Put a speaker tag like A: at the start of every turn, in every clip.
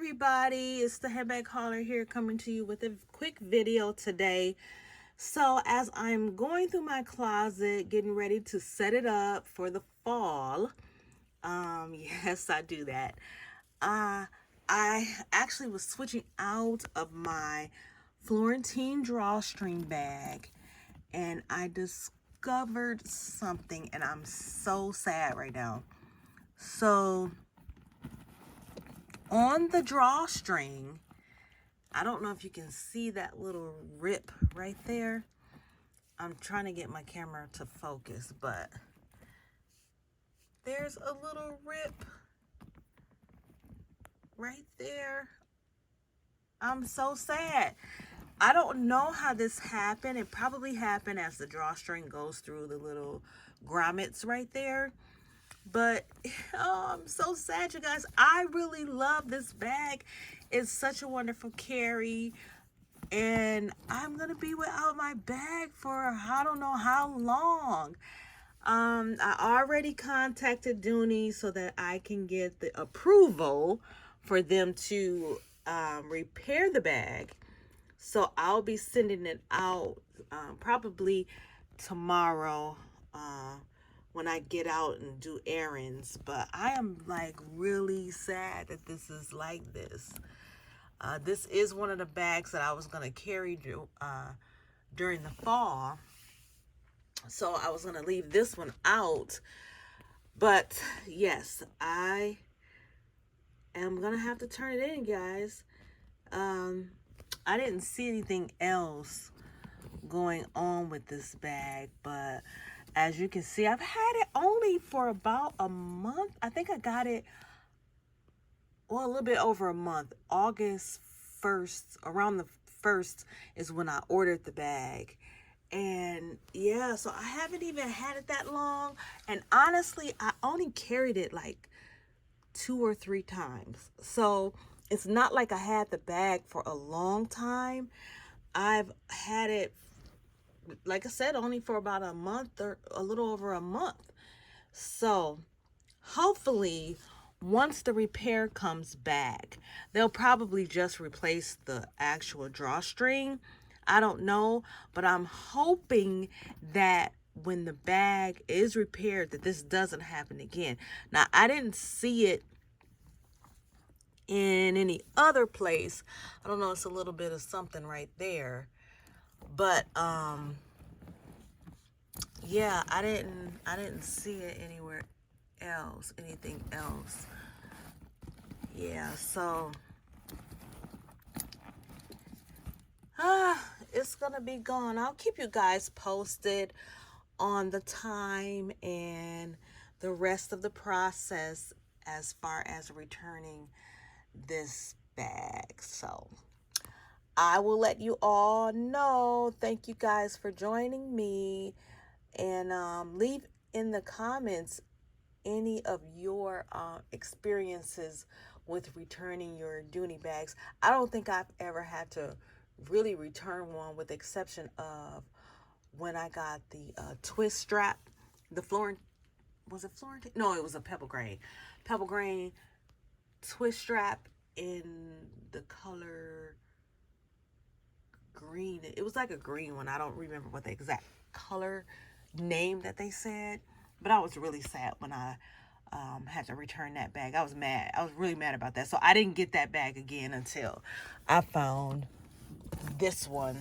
A: everybody, it's the handbag hauler here coming to you with a quick video today. So as I'm going through my closet getting ready to set it up for the fall, yes, I do that. I actually was switching out of my Florentine drawstring bag and I discovered something and I'm so sad right now. So on the drawstring, I don't know if you can see that little rip right there. I'm trying to get my camera to focus, but there's a little rip right there. I'm so sad. I don't know how this happened. It probably happened as the drawstring goes through the little grommets right there. But oh, I'm so sad, you guys. I really love this bag. It's such a wonderful carry. And I'm going to be without my bag for I don't know how long. I already contacted Dooney so that I can get the approval for them to repair the bag. So I'll be sending it out probably tomorrow when I get out and do errands. But I am like really sad that this is like this. This is one of the bags that I was going to carry during the fall. So I was going to leave this one out. But yes, I am going to have to turn it in, guys. I didn't see anything else going on with this bag, but as you can see, I've had it only for about a month. I think I got it, well, a little bit over a month. August 1st, around the 1st is when I ordered the bag. And yeah, so I haven't even had it that long. And honestly, I only carried it like 2 or 3 times. So it's not like I had the bag for a long time. I've had it, like I said, only for about a month or a little over a month. So hopefully once the repair comes back, they'll probably just replace the actual drawstring. I don't know, but I'm hoping that when the bag is repaired that this doesn't happen again. Now, I didn't see it in any other place. I don't know, it's a little bit of something right there. But yeah, I didn't see it anywhere else, anything else. Yeah, so it's gonna be gone. I'll keep you guys posted on the time and the rest of the process as far as returning this bag. So I will let you all know. Thank you guys for joining me, and leave in the comments any of your experiences with returning your Dooney bags. I don't think I've ever had to really return one, with the exception of when I got the twist strap, the was it Florentine? No, it was a pebble grain twist strap in the color green. It was like a green one. I don't remember what the exact color name that they said, but I was really sad when I had to return that bag. I was mad. I was really mad about that. So I didn't get that bag again until I found this one.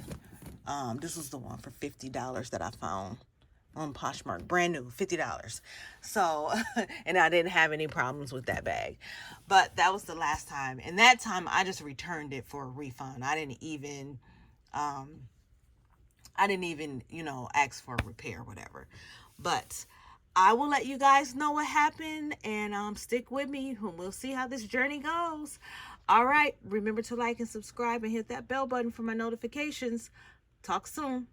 A: This was the one for $50 that I found on Poshmark, brand new, $50. So, and I didn't have any problems with that bag, but that was the last time. And that time I just returned it for a refund. I didn't even, you know, ask for a repair or whatever. But I will let you guys know what happened, and stick with me and we'll see how this journey goes. All right, remember to like and subscribe and hit that bell button for my notifications. Talk soon.